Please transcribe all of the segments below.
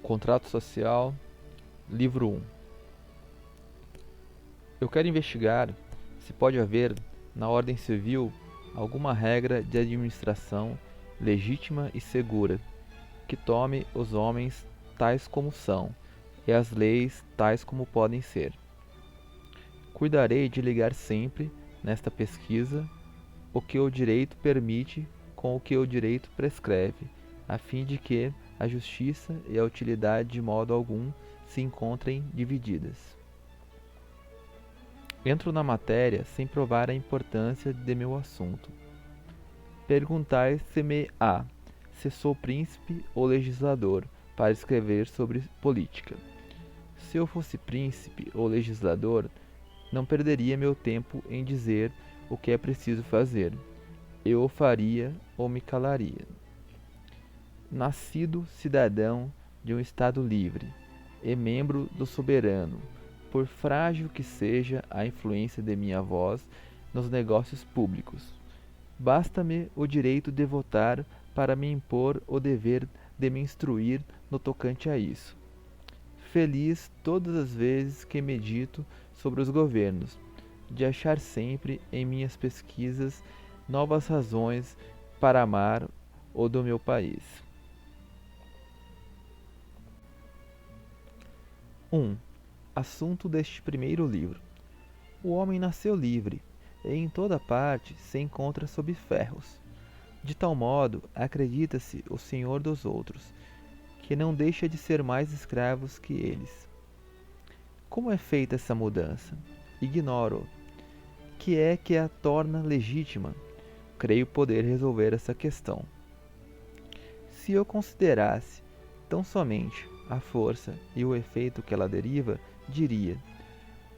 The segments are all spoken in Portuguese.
Contrato Social, Livro 1. Eu quero investigar se pode haver, na ordem civil, alguma regra de administração legítima e segura, que tome os homens tais como são, e as leis tais como podem ser. Cuidarei de ligar sempre, nesta pesquisa, o que o direito permite com o que o direito prescreve, a fim de que a justiça e a utilidade de modo algum se encontrem divididas. Entro na matéria sem provar a importância de meu assunto. Perguntai-se-me-á se sou príncipe ou legislador para escrever sobre política. Se eu fosse príncipe ou legislador, não perderia meu tempo em dizer o que é preciso fazer. Eu o faria ou me calaria. Nascido cidadão de um Estado livre e membro do soberano, por frágil que seja a influência de minha voz nos negócios públicos, basta-me o direito de votar para me impor o dever de me instruir no tocante a isso. Feliz todas as vezes que medito sobre os governos, de achar sempre em minhas pesquisas novas razões para amar o do meu país. 1. Assunto deste primeiro livro. O homem nasceu livre, e em toda parte se encontra sob ferros. De tal modo, acredita-se o senhor dos outros, que não deixa de ser mais escravos que eles. Como é feita essa mudança? Ignoro. Que é que a torna legítima? Creio poder resolver essa questão. Se eu considerasse tão somente a força e o efeito que ela deriva, diria: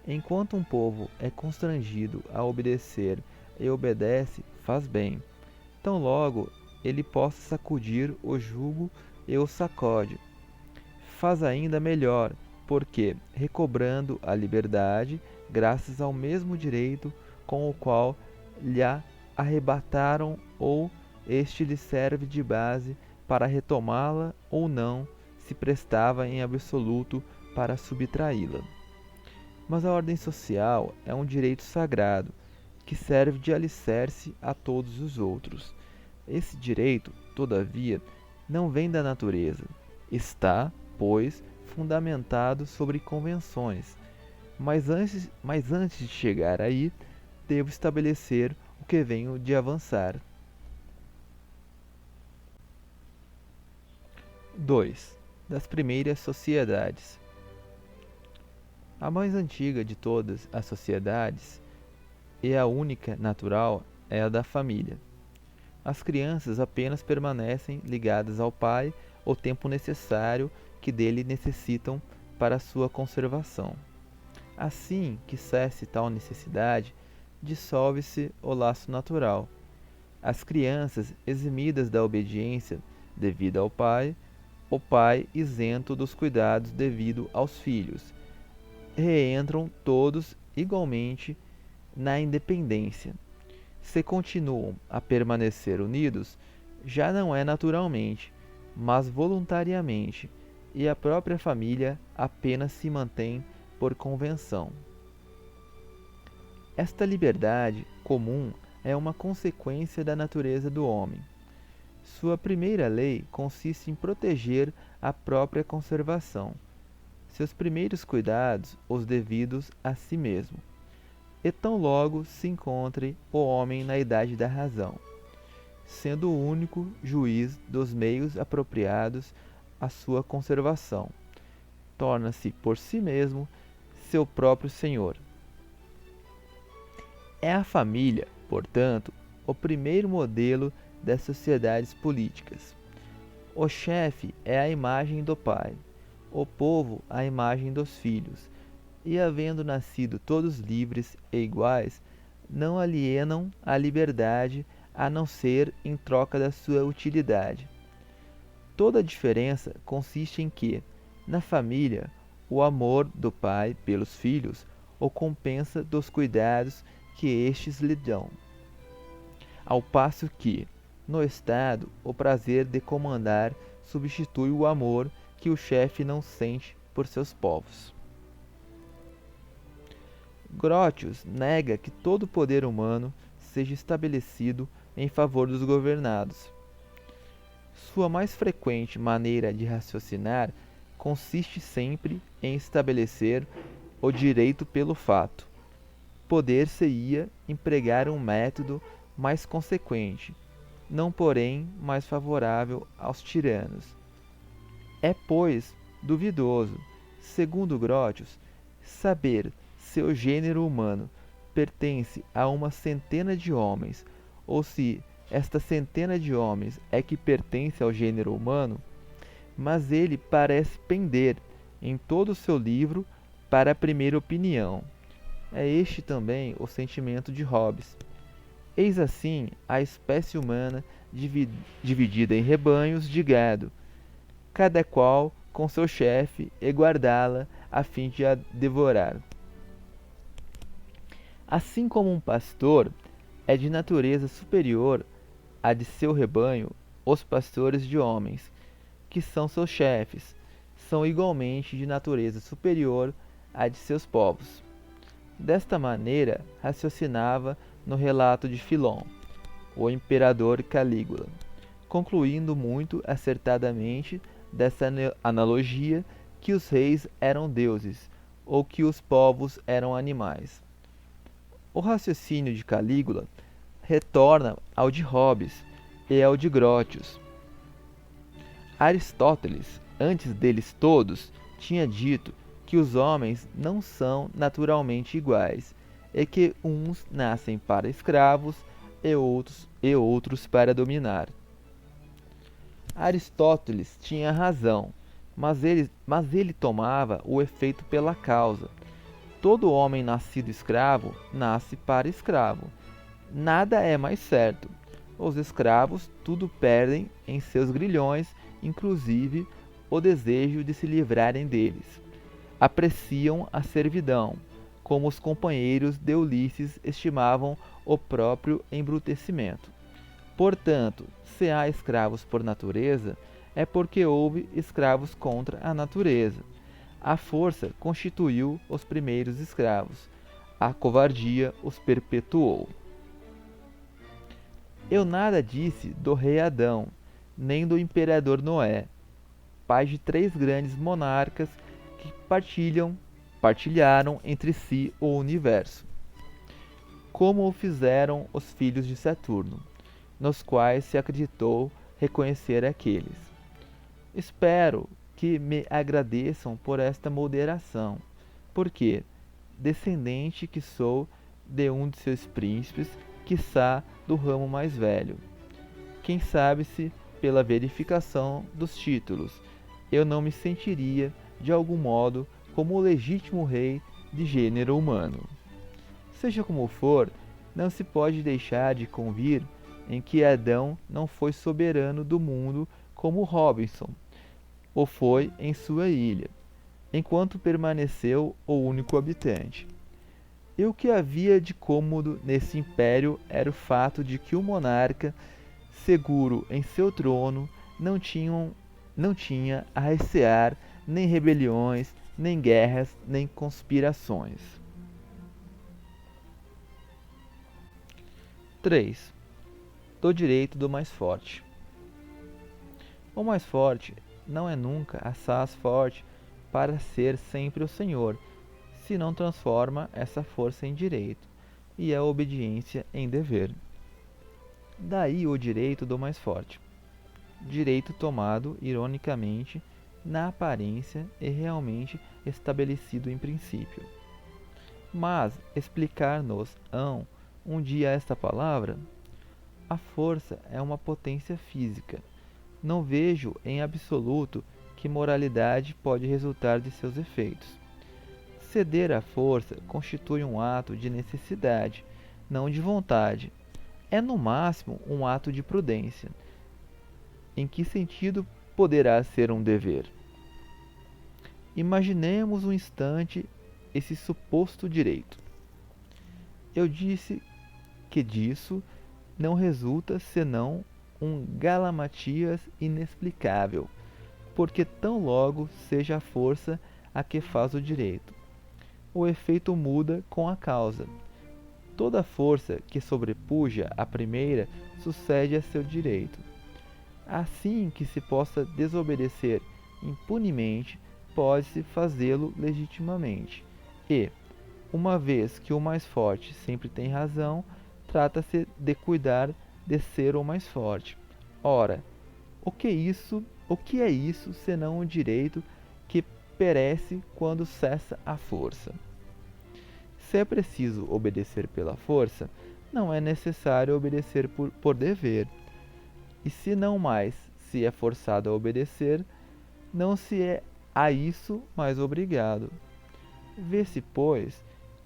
enquanto um povo é constrangido a obedecer e obedece, faz bem. Tão logo ele possa sacudir o jugo e o sacode, faz ainda melhor, porque, recobrando a liberdade, graças ao mesmo direito com o qual lhe a arrebataram, ou este lhe serve de base para retomá-la ou não, se prestava em absoluto para subtraí-la. Mas a ordem social é um direito sagrado, que serve de alicerce a todos os outros. Esse direito, todavia, não vem da natureza. Está, pois, fundamentado sobre convenções. Mas antes de chegar aí, devo estabelecer o que venho de avançar. 2. Das primeiras sociedades. A mais antiga de todas as sociedades, e a única natural, é a da família. As crianças apenas permanecem ligadas ao pai o tempo necessário que dele necessitam para sua conservação. Assim que cesse tal necessidade, dissolve-se o laço natural. As crianças eximidas da obediência devida ao pai, o pai isento dos cuidados devido aos filhos, reentram todos igualmente na independência. Se continuam a permanecer unidos, já não é naturalmente, mas voluntariamente, e a própria família apenas se mantém por convenção. Esta liberdade comum é uma consequência da natureza do homem. Sua primeira lei consiste em proteger a própria conservação, seus primeiros cuidados os devidos a si mesmo, e tão logo se encontre o homem na idade da razão, sendo o único juiz dos meios apropriados à sua conservação, torna-se por si mesmo seu próprio senhor. É a família, portanto, o primeiro modelo das sociedades políticas. O chefe é a imagem do pai, o povo a imagem dos filhos, e havendo nascido todos livres e iguais, não alienam a liberdade a não ser em troca da sua utilidade. Toda a diferença consiste em que, na família, o amor do pai pelos filhos o compensa dos cuidados que estes lhe dão, ao passo que, no Estado, o prazer de comandar substitui o amor que o chefe não sente por seus povos. Grotius nega que todo poder humano seja estabelecido em favor dos governados. Sua mais frequente maneira de raciocinar consiste sempre em estabelecer o direito pelo fato. Poder-se-ia empregar um método mais consequente, não porém mais favorável aos tiranos. É, pois, duvidoso, segundo Grotius, saber se o gênero humano pertence a uma centena de homens, ou se esta centena de homens é que pertence ao gênero humano, mas ele parece pender, em todo o seu livro, para a primeira opinião. É este também o sentimento de Hobbes. Eis assim a espécie humana dividida em rebanhos de gado, cada qual com seu chefe, e guardá-la a fim de a devorar. Assim como um pastor é de natureza superior à de seu rebanho, os pastores de homens, que são seus chefes, são igualmente de natureza superior à de seus povos. Desta maneira raciocinava no relato de Filon, o imperador Calígula, concluindo muito acertadamente dessa analogia que os reis eram deuses, ou que os povos eram animais. O raciocínio de Calígula retorna ao de Hobbes e ao de Grotius. Aristóteles, antes deles todos, tinha dito que os homens não são naturalmente iguais, e que uns nascem para escravos e outros para dominar. Aristóteles tinha razão, mas ele tomava o efeito pela causa. Todo homem nascido escravo nasce para escravo. Nada é mais certo. Os escravos tudo perdem em seus grilhões, inclusive o desejo de se livrarem deles. Apreciam a servidão, como os companheiros de Ulisses estimavam o próprio embrutecimento. Portanto, se há escravos por natureza, é porque houve escravos contra a natureza. A força constituiu os primeiros escravos, a covardia os perpetuou. Eu nada disse do rei Adão, nem do imperador Noé, pai de 3 grandes monarcas que partilharam entre si o universo, como o fizeram os filhos de Saturno, nos quais se acreditou reconhecer aqueles. Espero que me agradeçam por esta moderação, porque, descendente que sou de um de seus príncipes, quiçá do ramo mais velho. Quem sabe se, pela verificação dos títulos, eu não me sentiria, de algum modo, como o legítimo rei de gênero humano. Seja como for, não se pode deixar de convir em que Adão não foi soberano do mundo como Robinson o foi em sua ilha, enquanto permaneceu o único habitante. E o que havia de cômodo nesse império era o fato de que o monarca, seguro em seu trono, não tinha a recear nem rebeliões, nem guerras, nem conspirações. 3. Do direito do mais forte. O mais forte não é nunca assaz forte para ser sempre o senhor, se não transforma essa força em direito, e a obediência em dever. Daí o direito do mais forte. Direito tomado, ironicamente, na aparência e realmente estabelecido em princípio. Mas explicar-nos-ão um dia esta palavra? A força é uma potência física. Não vejo em absoluto que moralidade pode resultar de seus efeitos. Ceder à força constitui um ato de necessidade, não de vontade. É no máximo um ato de prudência. Em que sentido poderá ser um dever? Imaginemos um instante esse suposto direito. Eu disse que disso não resulta senão um galamatias inexplicável, porque tão logo seja a força a que faz o direito. O efeito muda com a causa. Toda força que sobrepuja a primeira sucede a seu direito. Assim que se possa desobedecer impunemente, pode-se fazê-lo legitimamente. E, uma vez que o mais forte sempre tem razão, trata-se de cuidar de ser o mais forte. Ora, o que é isso senão o direito que perece quando cessa a força? Se é preciso obedecer pela força, não é necessário obedecer por dever. E se não mais se é forçado a obedecer, não se é a isso mais obrigado. Vê-se, pois,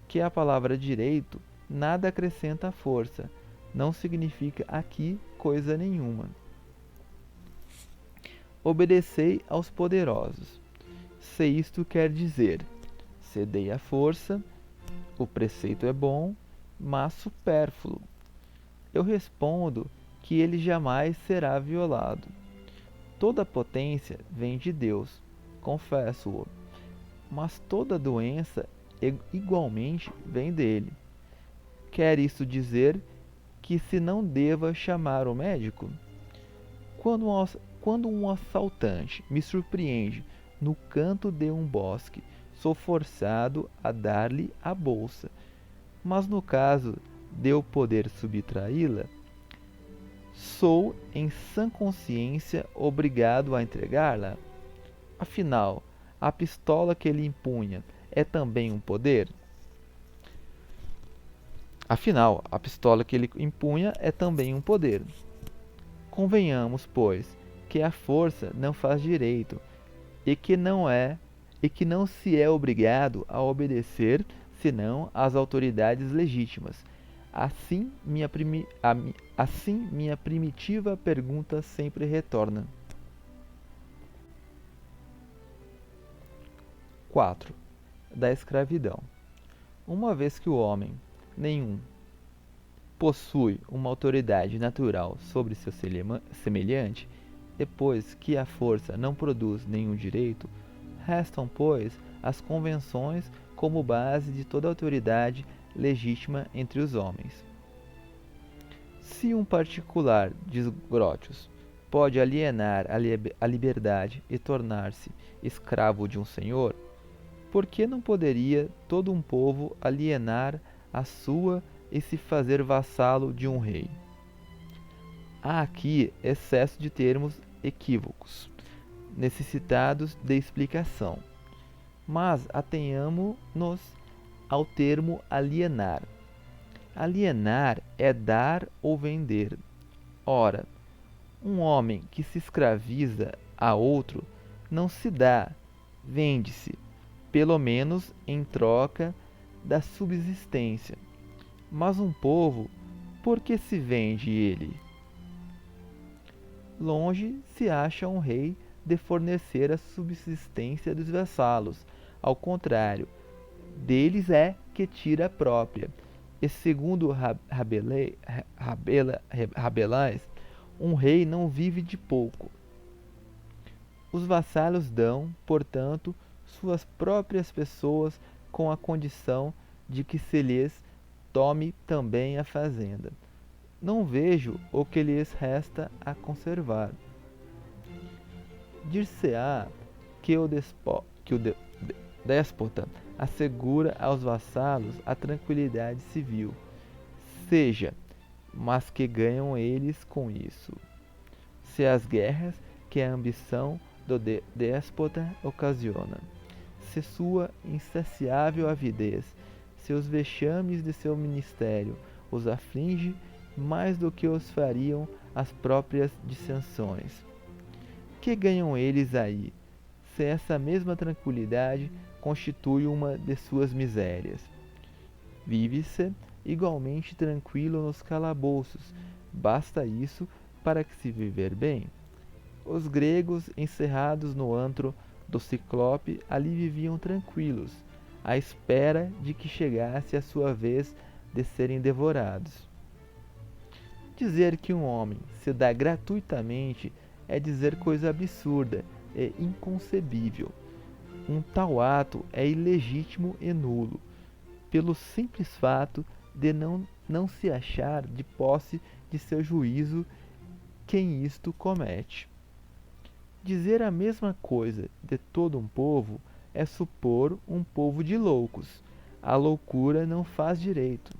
que a palavra direito nada acrescenta à força, não significa aqui coisa nenhuma. Obedecei aos poderosos. Se isto quer dizer, cedei à força, o preceito é bom, mas supérfluo. Eu respondo que ele jamais será violado. Toda potência vem de Deus, confesso-o, mas toda doença igualmente vem dele. Quer isso dizer que se não deva chamar o médico? Quando um assaltante me surpreende no canto de um bosque, sou forçado a dar-lhe a bolsa. Mas no caso de eu poder subtraí-la, sou, em sã consciência, obrigado a entregá-la? Afinal, a pistola que ele empunha é também um poder? Afinal, a pistola que ele empunha é também um poder. Convenhamos, pois, que a força não faz direito e que não se é obrigado a obedecer senão às autoridades legítimas. Assim minha primitiva pergunta sempre retorna. 4. Da escravidão. Uma vez que o homem nenhum possui uma autoridade natural sobre seu semelhante, depois que a força não produz nenhum direito, restam, pois, as convenções como base de toda autoridade legítima entre os homens. Se um particular Grotius pode alienar a liberdade e tornar-se escravo de um senhor, por que não poderia todo um povo alienar a sua e se fazer vassalo de um rei? Há aqui excesso de termos equívocos, necessitados de explicação. Mas atenhamo-nos ao termo alienar. Alienar é dar ou vender. Ora, um homem que se escraviza a outro não se dá, vende-se, pelo menos em troca da subsistência. Mas um povo, por que se vende ele? Longe se acha um rei de fornecer a subsistência dos vassalos. Ao contrário, deles é que tira a própria. E segundo Rabelais, um rei não vive de pouco. Os vassalos dão, portanto, suas próprias pessoas com a condição de que se lhes tome também a fazenda. Não vejo o que lhes resta a conservar. Dir-se-á que o déspota assegura aos vassalos a tranquilidade civil, seja, mas que ganham eles com isso? Se as guerras que a ambição do déspota ocasiona, se sua insaciável avidez, se os vexames de seu ministério os aflige mais do que os fariam as próprias dissensões. Que ganham eles aí, se essa mesma tranquilidade constitui uma de suas misérias? Vive-se igualmente tranquilo nos calabouços, basta isso para que se viver bem. Os gregos, encerrados no antro do Ciclope, ali viviam tranquilos, à espera de que chegasse a sua vez de serem devorados. Dizer que um homem se dá gratuitamente é dizer coisa absurda, é inconcebível. Um tal ato é ilegítimo e nulo, pelo simples fato de não se achar de posse de seu juízo quem isto comete. Dizer a mesma coisa de todo um povo é supor um povo de loucos. A loucura não faz direito.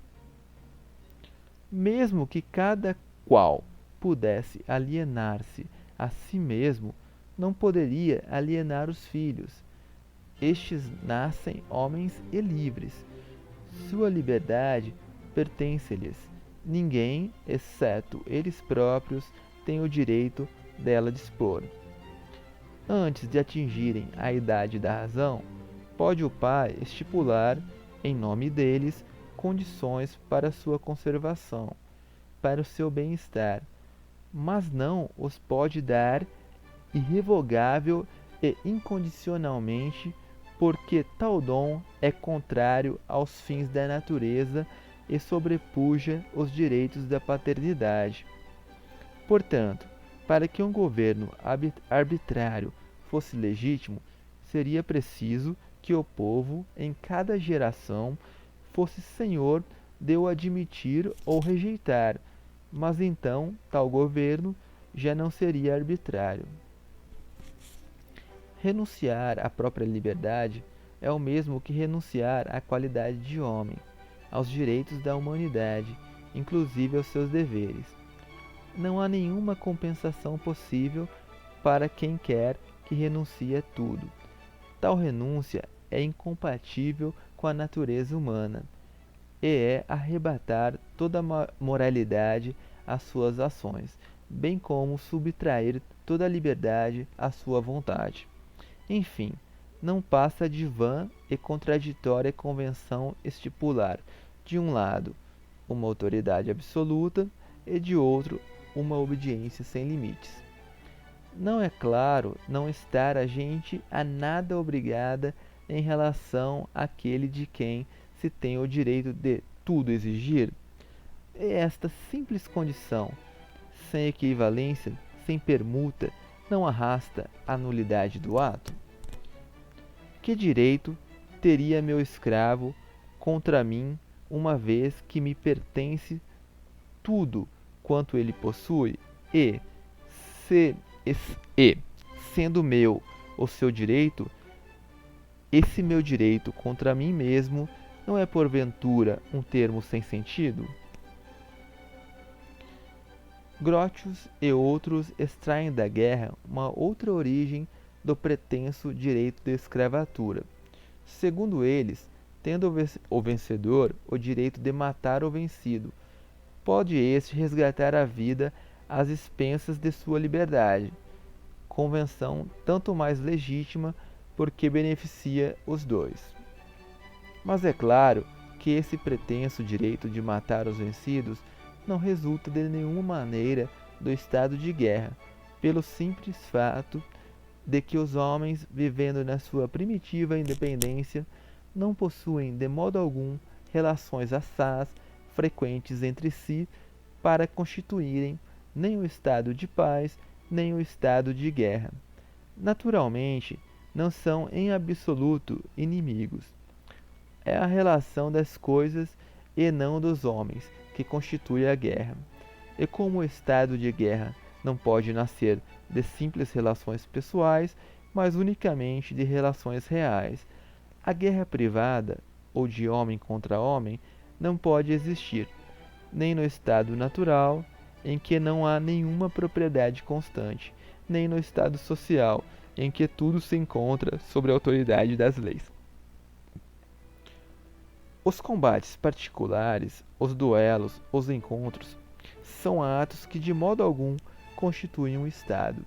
Mesmo que cada qual pudesse alienar-se a si mesmo, não poderia alienar os filhos. Estes nascem homens e livres. Sua liberdade pertence-lhes. Ninguém, exceto eles próprios, tem o direito dela dispor. Antes de atingirem a idade da razão, pode o pai estipular, em nome deles, condições para sua conservação, para o seu bem-estar, mas não os pode dar irrevogável e incondicionalmente, porque tal dom é contrário aos fins da natureza e sobrepuja os direitos da paternidade. Portanto, para que um governo arbitrário fosse legítimo, seria preciso que o povo, em cada geração, fosse senhor de o admitir ou rejeitar, mas então tal governo já não seria arbitrário. Renunciar à própria liberdade é o mesmo que renunciar à qualidade de homem, aos direitos da humanidade, inclusive aos seus deveres. Não há nenhuma compensação possível para quem quer que renuncie a tudo. Tal renúncia é incompatível com a natureza humana e é arrebatar toda a moralidade às suas ações, bem como subtrair toda a liberdade à sua vontade. Enfim, não passa de vã e contraditória convenção estipular, de um lado, uma autoridade absoluta e de outro, uma obediência sem limites. Não é claro não estar a gente a nada obrigada em relação àquele de quem se tem o direito de tudo exigir? E esta simples condição, sem equivalência, sem permuta, não arrasta a nulidade do ato? Que direito teria meu escravo contra mim, uma vez que me pertence tudo quanto ele possui, e, se, e sendo meu o seu direito, esse meu direito contra mim mesmo não é porventura um termo sem sentido? Grotius e outros extraem da guerra uma outra origem do pretenso direito de escravatura. Segundo eles, tendo o vencedor o direito de matar o vencido, pode este resgatar a vida às expensas de sua liberdade, convenção tanto mais legítima porque beneficia os dois. Mas é claro que esse pretenso direito de matar os vencidos não resulta de nenhuma maneira do estado de guerra, pelo simples fato de que os homens, vivendo na sua primitiva independência, não possuem de modo algum relações assaz frequentes entre si para constituírem nem o estado de paz, nem o estado de guerra. Naturalmente, não são em absoluto inimigos. É a relação das coisas e não dos homens que constitui a guerra. E como o estado de guerra não pode nascer de simples relações pessoais, mas unicamente de relações reais, a guerra privada, ou de homem contra homem, não pode existir, nem no estado natural, em que não há nenhuma propriedade constante, nem no estado social, em que tudo se encontra sob a autoridade das leis. Os combates particulares, os duelos, os encontros, são atos que de modo algum constituem um Estado,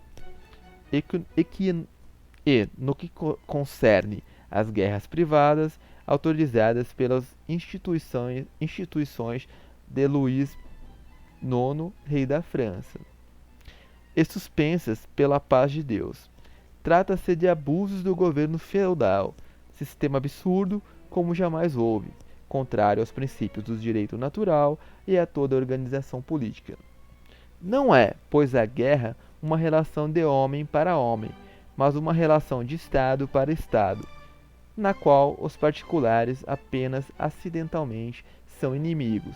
e no que concerne às guerras privadas, autorizadas pelas instituições de Luís IX, rei da França, e suspensas pela paz de Deus. Trata-se de abusos do governo feudal, sistema absurdo como jamais houve, contrário aos princípios do direito natural e a toda a organização política. Não é, pois, a guerra uma relação de homem para homem, mas uma relação de Estado para Estado, na qual os particulares apenas acidentalmente são inimigos,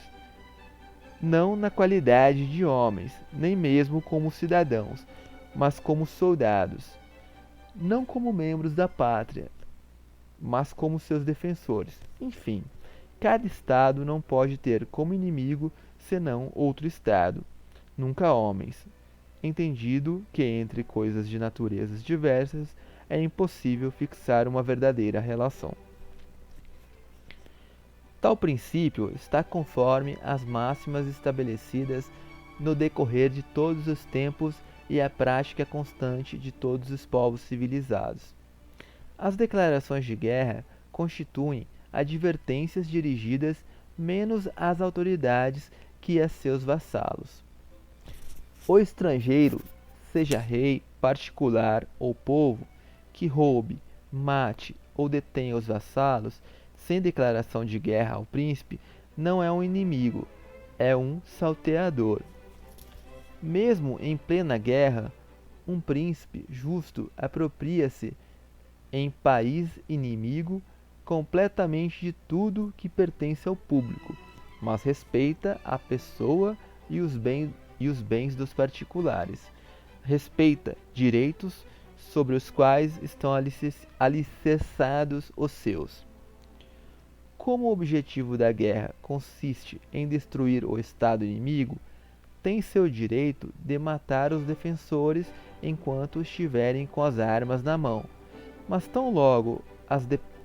não na qualidade de homens, nem mesmo como cidadãos, mas como soldados, não como membros da pátria, mas como seus defensores. Enfim, cada Estado não pode ter como inimigo senão outro Estado, nunca homens, entendido que entre coisas de naturezas diversas é impossível fixar uma verdadeira relação. Tal princípio está conforme as máximas estabelecidas no decorrer de todos os tempos e a prática constante de todos os povos civilizados. As declarações de guerra constituem advertências dirigidas menos às autoridades que a seus vassalos. O estrangeiro, seja rei, particular ou povo, que roube, mate ou detenha os vassalos, sem declaração de guerra ao príncipe, não é um inimigo, é um salteador. Mesmo em plena guerra, um príncipe justo apropria-se, em país inimigo, completamente de tudo que pertence ao público, mas respeita a pessoa e os bens dos particulares. Respeita direitos sobre os quais estão alicerçados os seus. Como o objetivo da guerra consiste em destruir o Estado inimigo, tem seu direito de matar os defensores enquanto estiverem com as armas na mão, mas tão logo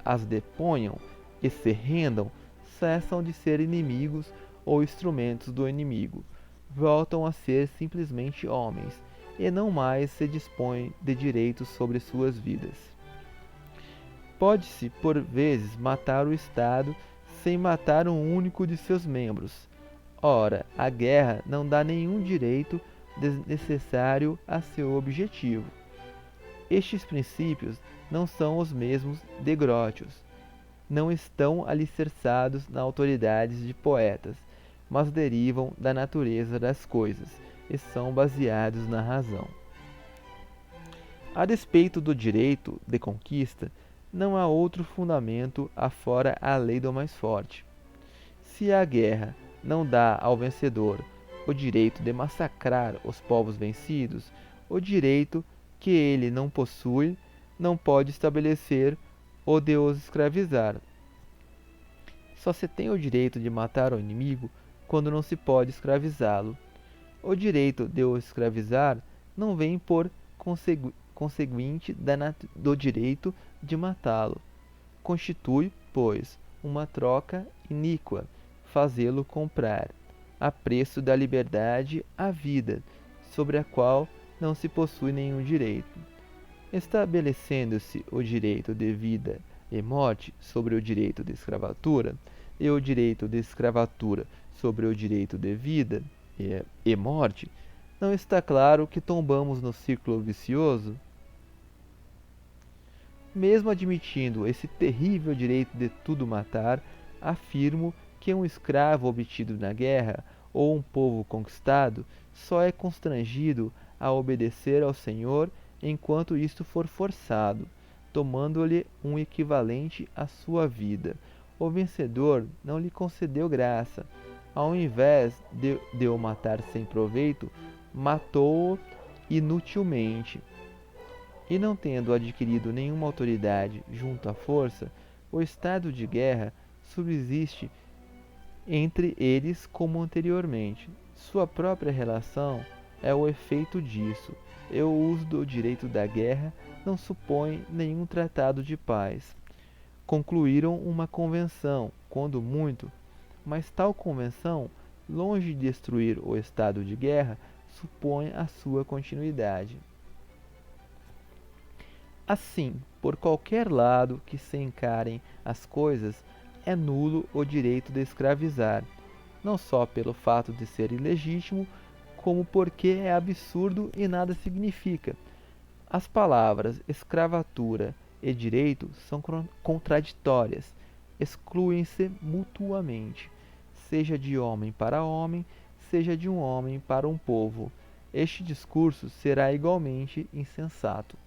as deponham e se rendam, cessam de ser inimigos ou instrumentos do inimigo, voltam a ser simplesmente homens, e não mais se dispõem de direitos sobre suas vidas. Pode-se, por vezes, matar o Estado sem matar um único de seus membros. Ora, a guerra não dá nenhum direito desnecessário a seu objetivo. Estes princípios não são os mesmos de Grotius, não estão alicerçados na autoridade de poetas, mas derivam da natureza das coisas e são baseados na razão. A despeito do direito de conquista, não há outro fundamento afora a lei do mais forte. Se a guerra não dá ao vencedor o direito de massacrar os povos vencidos, o direito que ele não possui não pode estabelecer o de os escravizar. Só se tem o direito de matar o inimigo quando não se pode escravizá-lo. O direito de o escravizar não vem por conseguinte do direito de matá-lo. Constitui, pois, uma troca iníqua, fazê-lo comprar, a preço da liberdade, a vida, sobre a qual não se possui nenhum direito. Estabelecendo-se o direito de vida e morte sobre o direito de escravatura, e o direito de escravatura sobre o direito de vida e morte, não está claro que tombamos no círculo vicioso? Mesmo admitindo esse terrível direito de tudo matar, afirmo que um escravo obtido na guerra ou um povo conquistado só é constrangido a obedecer ao Senhor enquanto isto for forçado, tomando-lhe um equivalente à sua vida. O vencedor não lhe concedeu graça. Ao invés de o matar sem proveito, matou-o inutilmente. E não tendo adquirido nenhuma autoridade junto à força, o estado de guerra subsiste entre eles como anteriormente. Sua própria relação é o efeito disso, e o uso do direito da guerra não supõe nenhum tratado de paz. Concluíram uma convenção, quando muito, mas tal convenção, longe de destruir o estado de guerra, supõe a sua continuidade. Assim, por qualquer lado que se encarem as coisas, é nulo o direito de escravizar, não só pelo fato de ser ilegítimo, como porque é absurdo e nada significa. As palavras escravatura e direito são contraditórias, excluem-se mutuamente, seja de homem para homem, seja de um homem para um povo. Este discurso será igualmente insensato.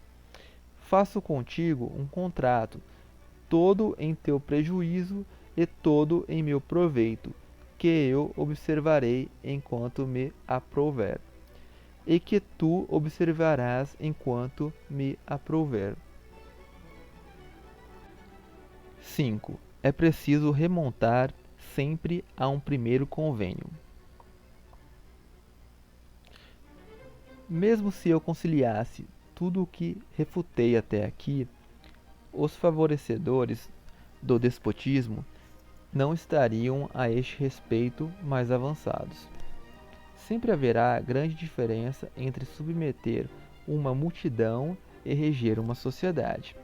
faço contigo um contrato, todo em teu prejuízo e todo em meu proveito, que eu observarei enquanto me aprouver, e que tu observarás enquanto me aprouver. 5. É preciso remontar sempre a um primeiro convênio. Mesmo se eu conciliasse tudo o que refutei até aqui, os favorecedores do despotismo não estariam a este respeito mais avançados. Sempre haverá grande diferença entre submeter uma multidão e reger uma sociedade.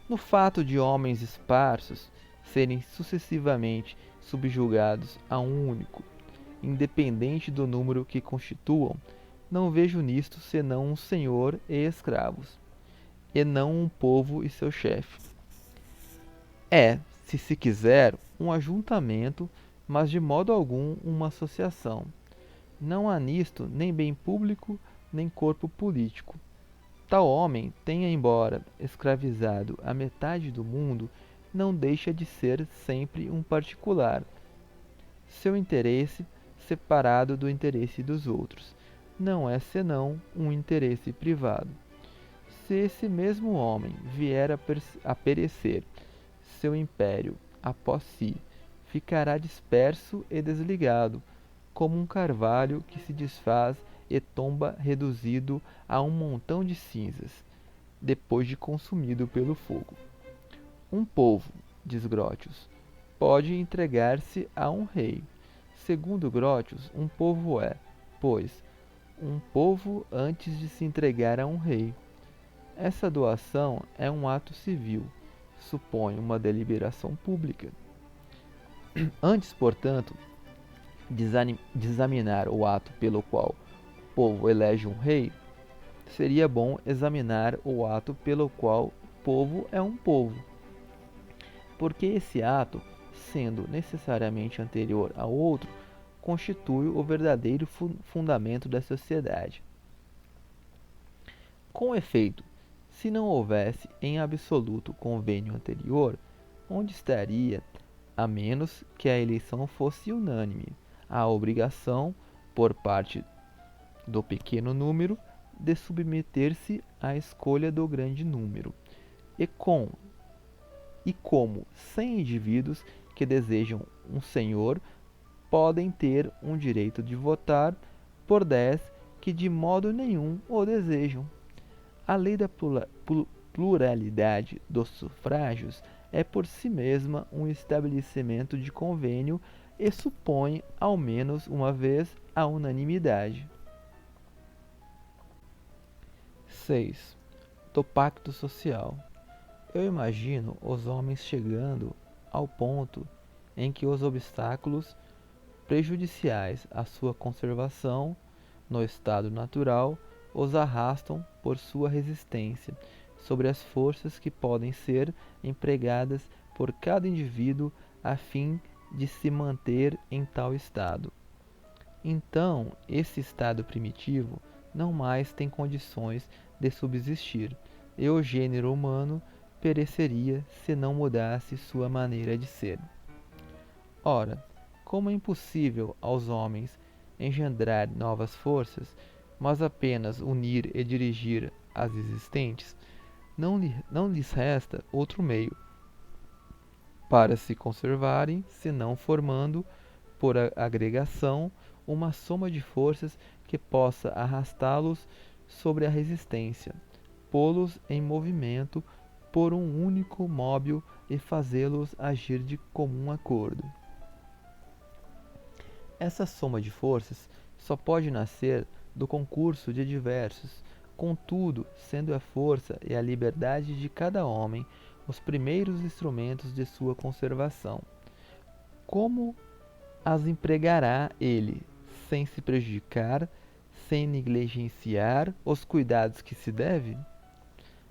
No fato de homens esparsos serem sucessivamente subjugados a um único, independente do número que constituam, não vejo nisto senão um senhor e escravos, e não um povo e seu chefe. É, se quiser, um ajuntamento, mas de modo algum uma associação. Não há nisto nem bem público, nem corpo político. Tal homem tenha, embora escravizado a metade do mundo, não deixa de ser sempre um particular. Seu interesse, separado do interesse dos outros, não é senão um interesse privado. Se esse mesmo homem vier a perecer, seu império, após si, ficará disperso e desligado, como um carvalho que se desfaz e tomba reduzido a um montão de cinzas, depois de consumido pelo fogo. Um povo, diz Grotius, pode entregar-se a um rei. Segundo Grotius, um povo é, pois, um povo antes de se entregar a um rei. Essa doação é um ato civil, supõe uma deliberação pública. Antes, portanto, de examinar o ato pelo qual o povo elege um rei, seria bom examinar o ato pelo qual o povo é um povo. Porque esse ato, sendo necessariamente anterior ao outro, constitui o verdadeiro fundamento da sociedade. Com efeito, se não houvesse em absoluto convênio anterior, onde estaria, a menos que a eleição fosse unânime, a obrigação, por parte do pequeno número, de submeter-se à escolha do grande número, e como 100 indivíduos que desejam um senhor podem ter um direito de votar por 10 que de modo nenhum o desejam. A lei da pluralidade dos sufrágios é por si mesma um estabelecimento de convênio e supõe, ao menos uma vez, a unanimidade. 6. Do pacto social. Eu imagino os homens chegando ao ponto em que os obstáculos prejudiciais à sua conservação no estado natural os arrastam por sua resistência sobre as forças que podem ser empregadas por cada indivíduo a fim de se manter em tal estado. Então, esse estado primitivo não mais tem condições de subsistir, e o gênero humano pereceria se não mudasse sua maneira de ser. Ora, como é impossível aos homens engendrar novas forças, mas apenas unir e dirigir as existentes, não lhes resta outro meio para se conservarem, senão formando, por agregação, uma soma de forças que possa arrastá-los sobre a resistência, pô-los em movimento por um único móvel e fazê-los agir de comum acordo. Essa soma de forças só pode nascer do concurso de diversos, contudo, sendo a força e a liberdade de cada homem os primeiros instrumentos de sua conservação. Como as empregará ele, sem se prejudicar, sem negligenciar os cuidados que se deve?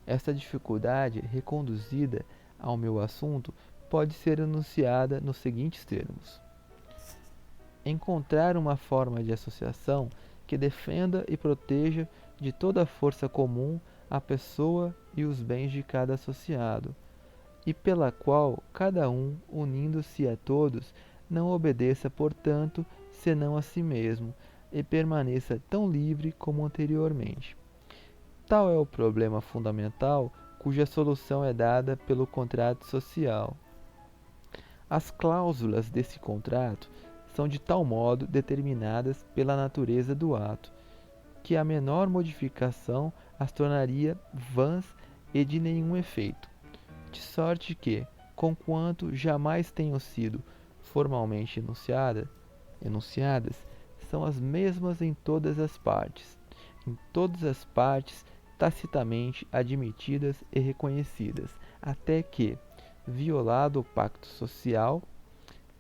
Esta dificuldade, reconduzida ao meu assunto, pode ser enunciada nos seguintes termos: encontrar uma forma de associação que defenda e proteja de toda a força comum a pessoa e os bens de cada associado, e pela qual cada um, unindo-se a todos, não obedeça, portanto, senão a si mesmo, e permaneça tão livre como anteriormente. Tal é o problema fundamental cuja solução é dada pelo contrato social. As cláusulas desse contrato são de tal modo determinadas pela natureza do ato, que a menor modificação as tornaria vãs e de nenhum efeito, de sorte que, conquanto jamais tenham sido formalmente enunciadas, são as mesmas em todas as partes tacitamente admitidas e reconhecidas, até que, violado o pacto social,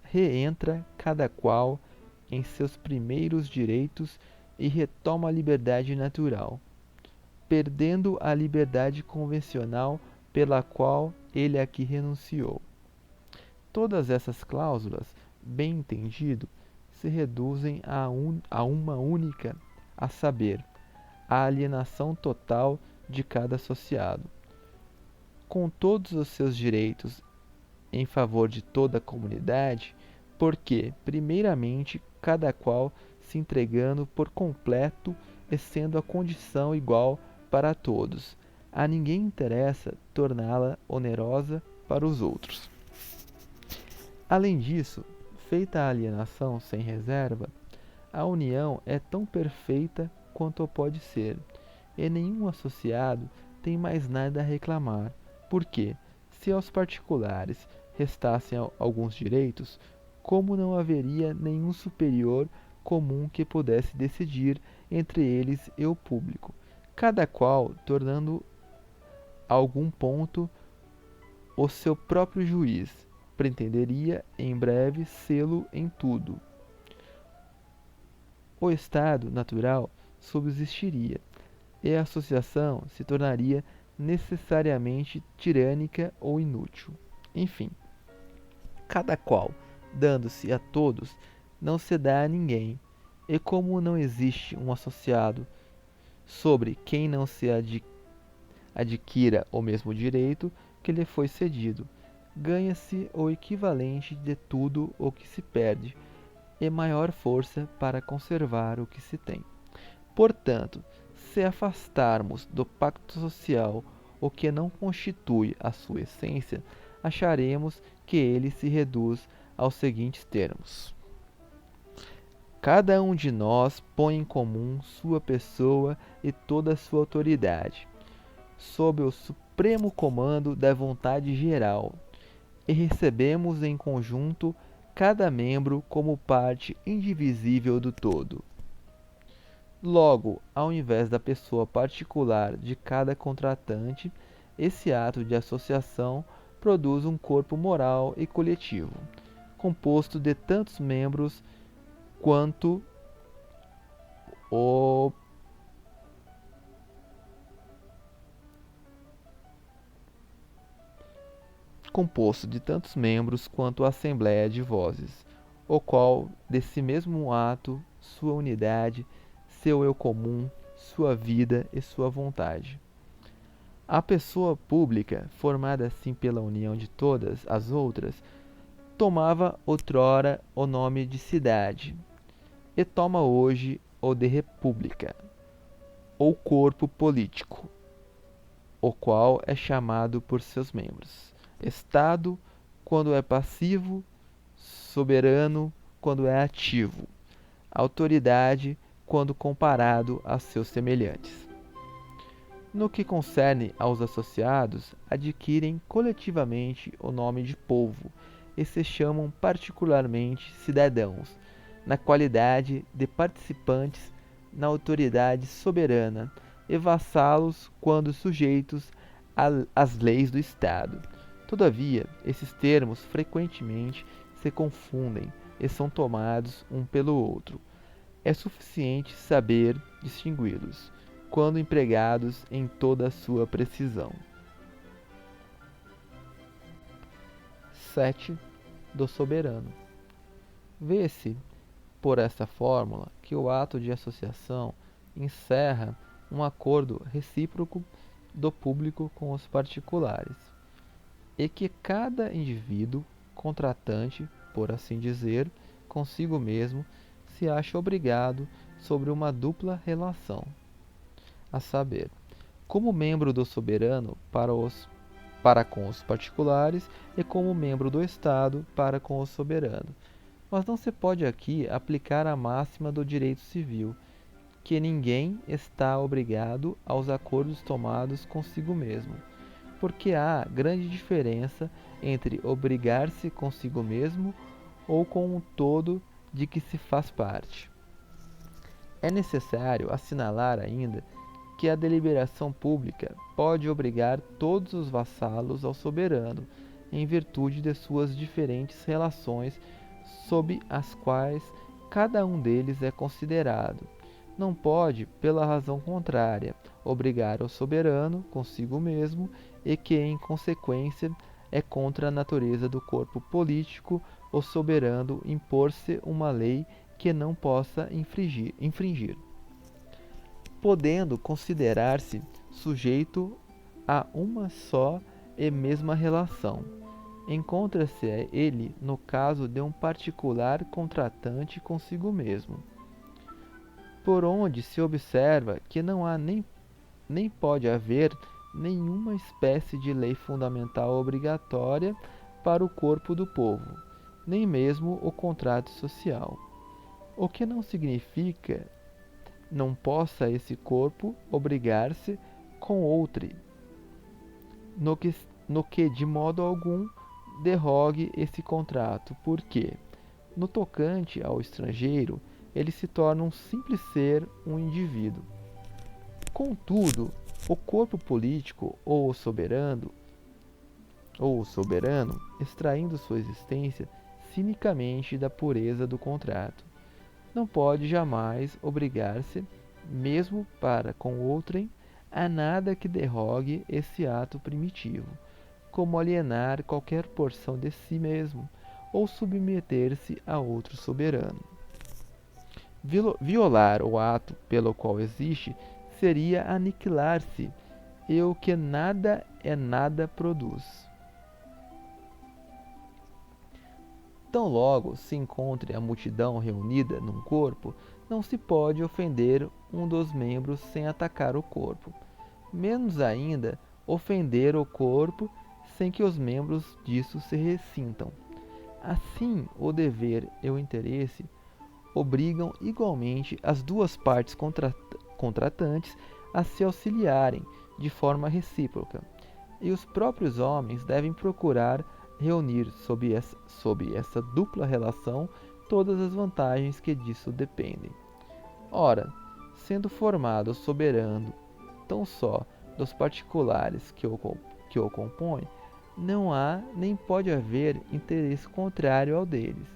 reentra cada qual em seus primeiros direitos e retoma a liberdade natural, perdendo a liberdade convencional pela qual ele aqui renunciou. Todas essas cláusulas, bem entendido, se reduzem a uma única, a saber, a alienação total de cada associado, com todos os seus direitos em favor de toda a comunidade, porque, primeiramente, cada qual se entregando por completo e sendo a condição igual para todos, a ninguém interessa torná-la onerosa para os outros. Além disso, feita a alienação sem reserva, a união é tão perfeita quanto pode ser, e nenhum associado tem mais nada a reclamar, porque, se aos particulares restassem alguns direitos, como não haveria nenhum superior comum que pudesse decidir entre eles e o público, cada qual tornando a algum ponto o seu próprio juiz, pretenderia em breve sê-lo em tudo. O estado natural subsistiria, e a associação se tornaria necessariamente tirânica ou inútil. Enfim, cada qual, dando-se a todos, não se dá a ninguém, e como não existe um associado sobre quem não se adquira o mesmo direito que lhe foi cedido, ganha-se o equivalente de tudo o que se perde, e maior força para conservar o que se tem. Portanto, se afastarmos do pacto social o que não constitui a sua essência, acharemos que ele se reduz aos seguintes termos: cada um de nós põe em comum sua pessoa e toda a sua autoridade, sob o supremo comando da vontade geral, e recebemos em conjunto cada membro como parte indivisível do todo. Logo, ao invés da pessoa particular de cada contratante, esse ato de associação produz um corpo moral e coletivo, composto de tantos membros quanto o a assembléia de vozes, o qual, desse mesmo ato, sua unidade, seu eu comum, sua vida e sua vontade. A pessoa pública, formada assim pela união de todas as outras, tomava outrora o nome de cidade, e toma hoje o de república, ou corpo político, o qual é chamado por seus membros Estado quando é passivo, soberano quando é ativo, autoridade quando comparado a seus semelhantes. No que concerne aos associados, adquirem coletivamente o nome de povo e se chamam particularmente cidadãos, na qualidade de participantes na autoridade soberana e vassalos quando sujeitos às leis do Estado. Todavia, esses termos frequentemente se confundem e são tomados um pelo outro. É suficiente saber distingui-los, quando empregados em toda a sua precisão. 7. Do soberano. Vê-se, por esta fórmula, que o ato de associação encerra um acordo recíproco do público com os particulares, e que cada indivíduo, contratante, por assim dizer, consigo mesmo, se acha obrigado sobre uma dupla relação, a saber, como membro do soberano para com os particulares e como membro do Estado para com o soberano. Mas não se pode aqui aplicar a máxima do direito civil, que ninguém está obrigado aos acordos tomados consigo mesmo, porque há grande diferença entre obrigar-se consigo mesmo ou com o todo de que se faz parte. É necessário assinalar ainda que a deliberação pública pode obrigar todos os vassalos ao soberano, em virtude de suas diferentes relações sob as quais cada um deles é considerado. Não pode, pela razão contrária, obrigar o soberano consigo mesmo e que, em consequência, é contra a natureza do corpo político o soberano impor-se uma lei que não possa infringir, podendo considerar-se sujeito a uma só e mesma relação. Encontra-se ele no caso de um particular contratante consigo mesmo, por onde se observa que não há nem pode haver nenhuma espécie de lei fundamental obrigatória para o corpo do povo, nem mesmo o contrato social. O que não significa não possa esse corpo obrigar-se com outrem, no que de modo algum derrogue esse contrato, porque, no tocante ao estrangeiro, ele se torna um simples ser, um indivíduo. Contudo, o corpo político ou o soberano, extraindo sua existência cinicamente da pureza do contrato, não pode jamais obrigar-se, mesmo para com outrem, a nada que derrogue esse ato primitivo, como alienar qualquer porção de si mesmo ou submeter-se a outro soberano. Violar o ato pelo qual existe seria aniquilar-se, e o que nada é nada produz. Tão logo se encontre a multidão reunida num corpo, não se pode ofender um dos membros sem atacar o corpo, menos ainda ofender o corpo sem que os membros disso se ressintam. Assim, o dever e o interesse obrigam igualmente as duas partes contratantes a se auxiliarem de forma recíproca, e os próprios homens devem procurar reunir sob essa dupla relação todas as vantagens que disso dependem. Ora, sendo formado o soberano tão só dos particulares que o compõem, não há nem pode haver interesse contrário ao deles.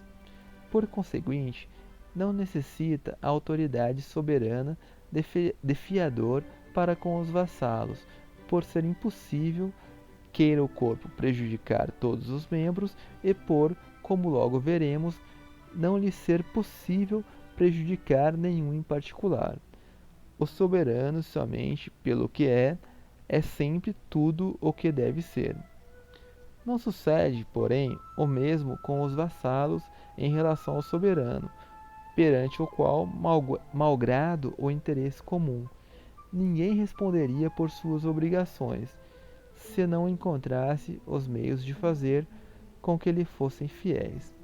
Por conseguinte, não necessita a autoridade soberana de fiador para com os vassalos, por ser impossível queira o corpo prejudicar todos os membros e por, como logo veremos, não lhe ser possível prejudicar nenhum em particular. O soberano, somente pelo que é sempre tudo o que deve ser. Não sucede, porém, o mesmo com os vassalos em relação ao soberano, perante o qual, malgrado o interesse comum, ninguém responderia por suas obrigações, se não encontrasse os meios de fazer com que lhe fossem fiéis.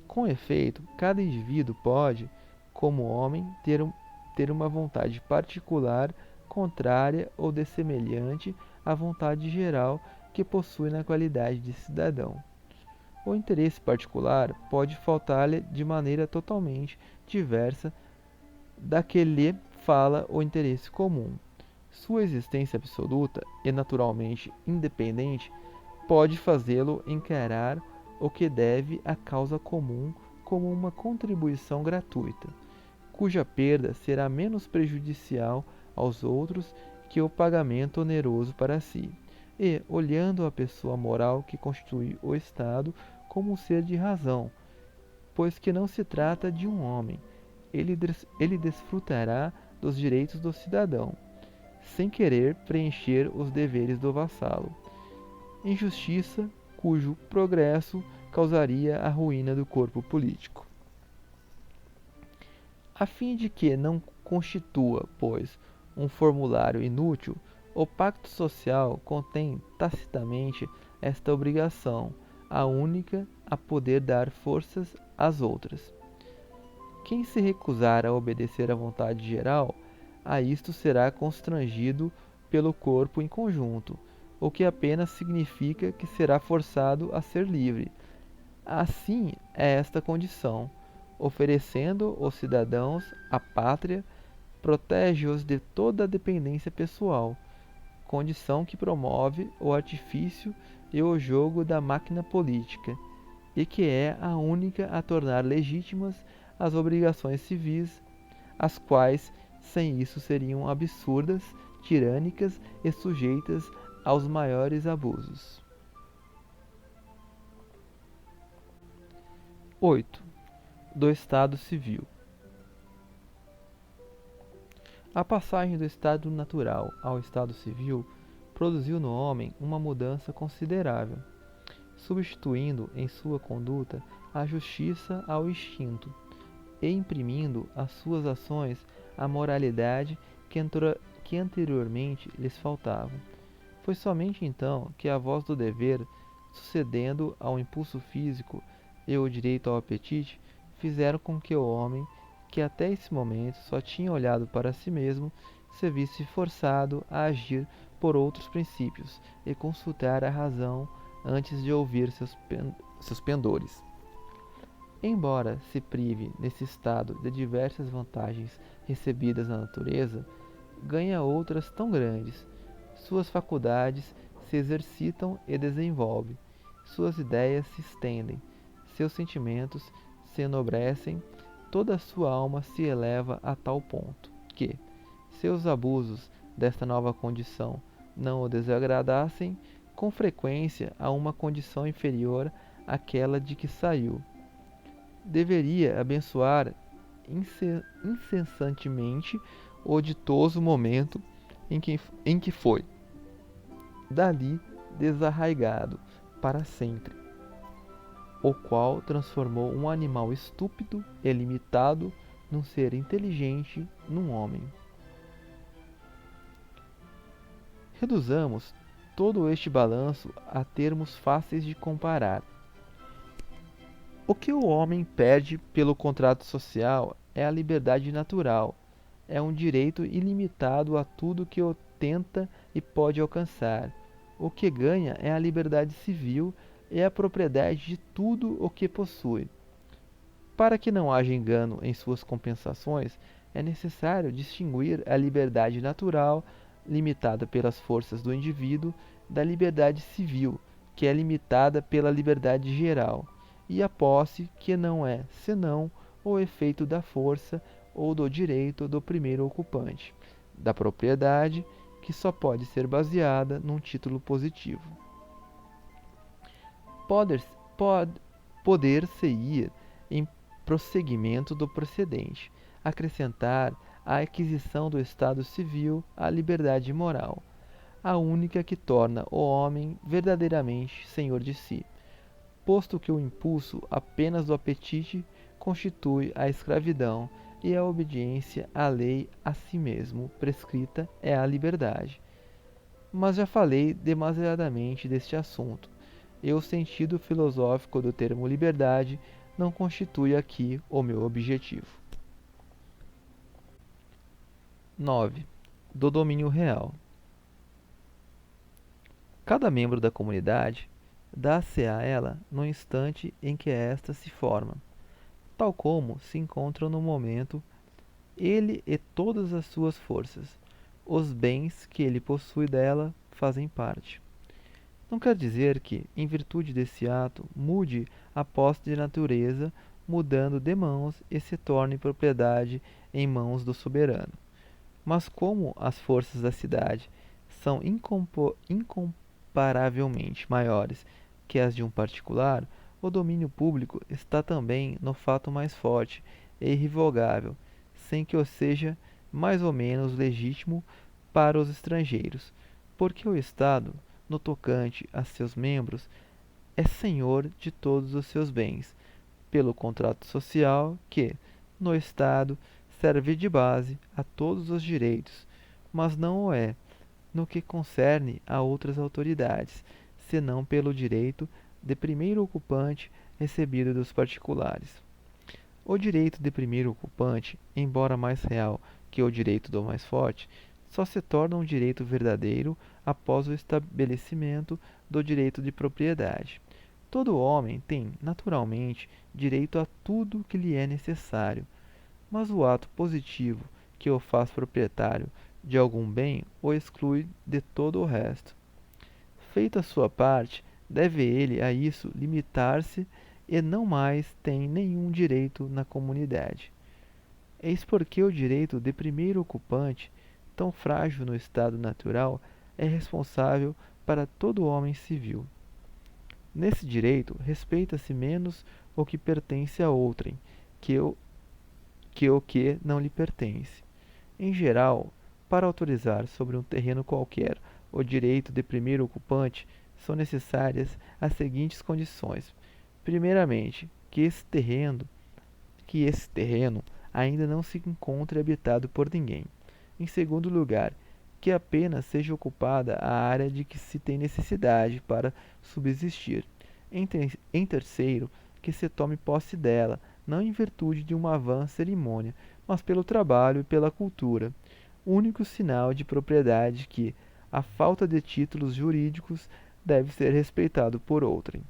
Com efeito, cada indivíduo pode, como homem, ter uma vontade particular contrária ou dessemelhante à vontade geral que possui na qualidade de cidadão. O interesse particular pode faltar-lhe de maneira totalmente diversa da que lhe fala o interesse comum. Sua existência absoluta e naturalmente independente pode fazê-lo encarar o que deve à causa comum como uma contribuição gratuita, cuja perda será menos prejudicial aos outros que o pagamento oneroso para si, e, olhando a pessoa moral que constitui o Estado como um ser de razão, pois que não se trata de um homem, ele desfrutará dos direitos do cidadão, sem querer preencher os deveres do vassalo. Injustiça cujo progresso causaria a ruína do corpo político. A fim de que não constitua, pois, um formulário inútil, o Pacto Social contém tacitamente esta obrigação, a única a poder dar forças às outras. Quem se recusar a obedecer à vontade geral, a isto será constrangido pelo corpo em conjunto, o que apenas significa que será forçado a ser livre. Assim é esta condição, oferecendo os cidadãos a pátria, protege-os de toda a dependência pessoal, condição que promove o artifício e o jogo da máquina política, e que é a única a tornar legítimas as obrigações civis, as quais sem isso seriam absurdas, tirânicas e sujeitas aos maiores abusos. 8. Do Estado Civil. A passagem do estado natural ao estado civil produziu no homem uma mudança considerável, substituindo em sua conduta a justiça ao instinto e imprimindo às suas ações a moralidade que anteriormente lhes faltava. Foi somente então que a voz do dever, sucedendo ao impulso físico e o direito ao apetite, fizeram com que o homem, que até esse momento só tinha olhado para si mesmo, se visse forçado a agir por outros princípios e consultar a razão antes de ouvir seus pendores. Embora se prive nesse estado de diversas vantagens recebidas na natureza, ganha outras tão grandes. Suas faculdades se exercitam e desenvolvem, suas ideias se estendem, seus sentimentos se enobrecem, toda a sua alma se eleva a tal ponto que, se os abusos desta nova condição não o desagradassem, com frequência a uma condição inferior àquela de que saiu, deveria abençoar incessantemente o ditoso momento em que foi, dali, desarraigado para sempre, o qual transformou um animal estúpido e limitado num ser inteligente, num homem. Reduzamos todo este balanço a termos fáceis de comparar. O que o homem perde pelo contrato social é a liberdade natural, é um direito ilimitado a tudo que o tenta e pode alcançar. O que ganha é a liberdade civil e a propriedade de tudo o que possui. Para que não haja engano em suas compensações, é necessário distinguir a liberdade natural, limitada pelas forças do indivíduo, da liberdade civil, que é limitada pela liberdade geral, e a posse, que não é senão o efeito da força ou do direito do primeiro ocupante, da propriedade, que só pode ser baseada num título positivo. Poder-se-ia, em prosseguimento do precedente, acrescentar à aquisição do estado civil a liberdade moral, a única que torna o homem verdadeiramente senhor de si, posto que o impulso apenas do apetite constitui a escravidão e a obediência à lei a si mesmo prescrita é a liberdade. Mas já falei demasiadamente deste assunto, e o sentido filosófico do termo liberdade não constitui aqui o meu objetivo. 9. Do domínio real. Cada membro da comunidade dá-se a ela no instante em que esta se forma, tal como se encontram no momento ele e todas as suas forças. Os bens que ele possui dela fazem parte. Não quer dizer que, em virtude desse ato, mude a posse de natureza, mudando de mãos e se torne propriedade em mãos do soberano. Mas como as forças da cidade são incomparavelmente maiores que as de um particular, o domínio público está também no fato mais forte e irrevogável, sem que o seja mais ou menos legítimo para os estrangeiros, porque o Estado, no tocante a seus membros, é senhor de todos os seus bens, pelo contrato social que, no Estado, serve de base a todos os direitos, mas não o é no que concerne a outras autoridades, senão pelo direito de primeiro ocupante recebido dos particulares. O direito de primeiro ocupante, embora mais real que o direito do mais forte, só se torna um direito verdadeiro após o estabelecimento do direito de propriedade. Todo homem tem, naturalmente, direito a tudo que lhe é necessário, mas o ato positivo que o faz proprietário de algum bem o exclui de todo o resto. Feita a sua parte, deve ele a isso limitar-se e não mais tem nenhum direito na comunidade. Eis porque o direito de primeiro ocupante, tão frágil no estado natural, é responsável para todo homem civil. Nesse direito, respeita-se menos o que pertence a outrem que o que não lhe pertence. Em geral, para autorizar sobre um terreno qualquer o direito de primeiro ocupante, são necessárias as seguintes condições: primeiramente, que esse terreno ainda não se encontre habitado por ninguém. Em segundo lugar, que apenas seja ocupada a área de que se tem necessidade para subsistir. Em terceiro, que se tome posse dela, não em virtude de uma vã cerimônia, mas pelo trabalho e pela cultura, único sinal de propriedade que, à falta de títulos jurídicos, deve ser respeitado por outrem.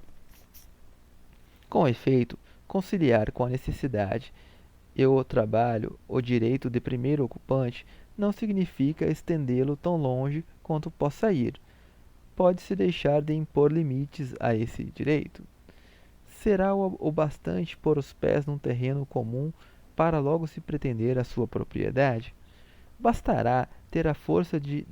Com efeito, conciliar com a necessidade e o trabalho o direito de primeiro ocupante não significa estendê-lo tão longe quanto possa ir. Pode-se deixar de impor limites a esse direito? Será o bastante pôr os pés num terreno comum para logo se pretender a sua propriedade? Bastará ter a força de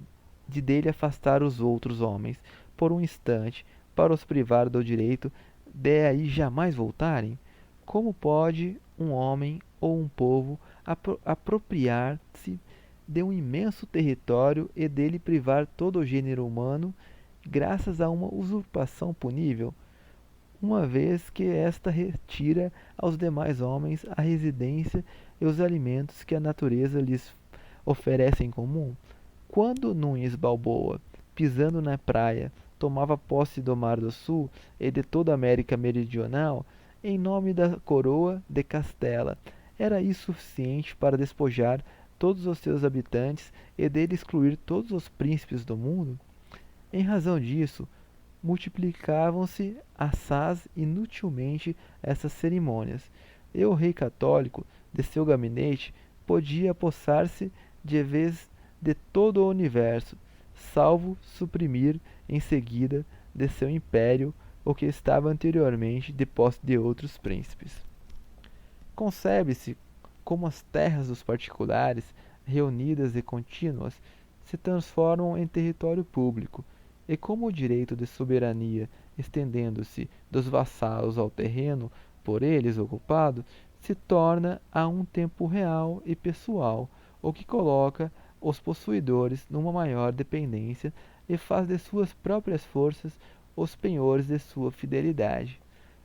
dele afastar os outros homens por um instante para os privar do direito de aí jamais voltarem? Como pode um homem ou um povo apropriar-se de um imenso território e dele privar todo o gênero humano, graças a uma usurpação punível, uma vez que esta retira aos demais homens a residência e os alimentos que a natureza lhes oferece em comum? Quando Nunes Balboa, pisando na praia, tomava posse do Mar do Sul e de toda a América Meridional, em nome da coroa de Castela, era isso suficiente para despojar todos os seus habitantes e dele excluir todos os príncipes do mundo? Em razão disso, multiplicavam-se assaz inutilmente essas cerimônias, e o rei católico, de seu gabinete, podia apossar-se de vez de todo o universo, salvo suprimir em seguida de seu império o que estava anteriormente de posse de outros príncipes. Concebe-se como as terras dos particulares, reunidas e contínuas, se transformam em território público, e como o direito de soberania, estendendo-se dos vassalos ao terreno por eles ocupado, se torna a um tempo real e pessoal, o que coloca os possuidores numa maior dependência e faz de suas próprias forças os penhores de sua fidelidade.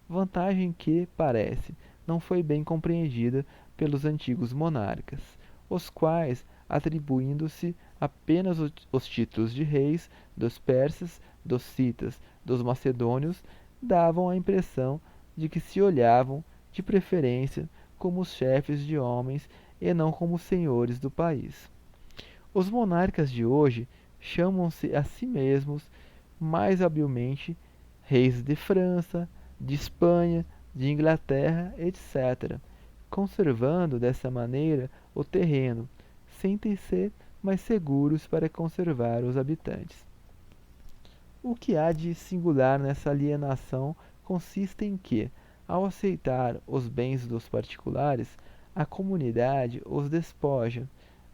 Vantagem que, parece, não foi bem compreendida pelos antigos monarcas, os quais, atribuindo-se apenas os títulos de reis dos persas, dos citas, dos macedônios, davam a impressão de que se olhavam, de preferência, como os chefes de homens e não como senhores do país. Os monarcas de hoje chamam-se a si mesmos, mais habilmente, reis de França, de Espanha, de Inglaterra, etc., conservando dessa maneira o terreno, sentem-se mais seguros para conservar os habitantes. O que há de singular nessa alienação consiste em que, ao aceitar os bens dos particulares, a comunidade os despoja,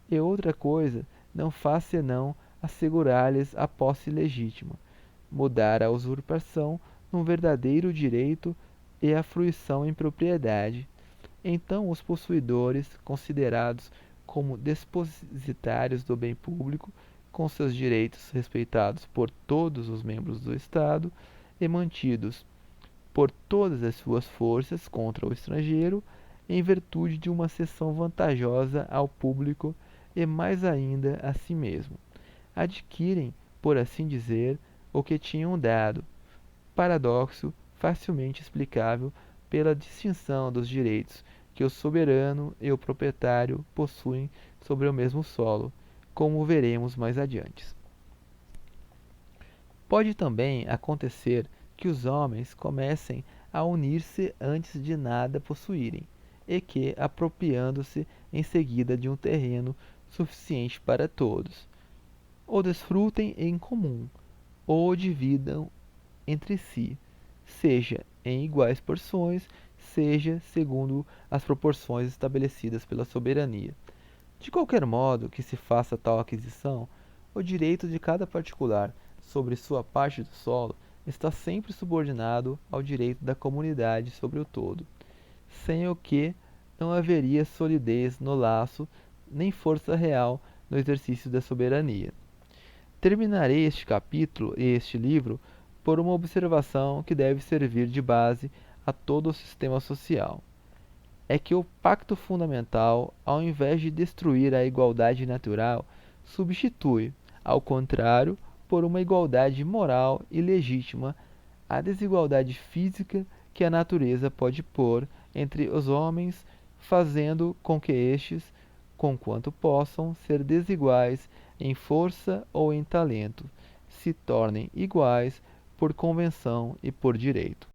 e outra coisa não faz senão assegurar-lhes a posse legítima, mudar a usurpação num verdadeiro direito e a fruição em propriedade. Então os possuidores, considerados como depositários do bem público, com seus direitos respeitados por todos os membros do Estado e mantidos por todas as suas forças contra o estrangeiro, em virtude de uma cessão vantajosa ao público e mais ainda a si mesmo. Adquirem, por assim dizer, o que tinham dado. Paradoxo facilmente explicável pela distinção dos direitos que o soberano e o proprietário possuem sobre o mesmo solo, como veremos mais adiante. Pode também acontecer que os homens comecem a unir-se antes de nada possuírem, e que, apropriando-se em seguida de um terreno suficiente para todos, o desfrutem em comum, ou o dividam entre si, seja em iguais porções, seja segundo as proporções estabelecidas pela soberania. De qualquer modo que se faça tal aquisição, o direito de cada particular sobre sua parte do solo está sempre subordinado ao direito da comunidade sobre o todo, sem o que não haveria solidez no laço nem força real no exercício da soberania. Terminarei este capítulo e este livro por uma observação que deve servir de base a todo o sistema social. É que o pacto fundamental, ao invés de destruir a igualdade natural, substitui, ao contrário, por uma igualdade moral e legítima a desigualdade física que a natureza pode pôr entre os homens, fazendo com que estes, conquanto possam ser desiguais em força ou em talento, se tornem iguais por convenção e por direito.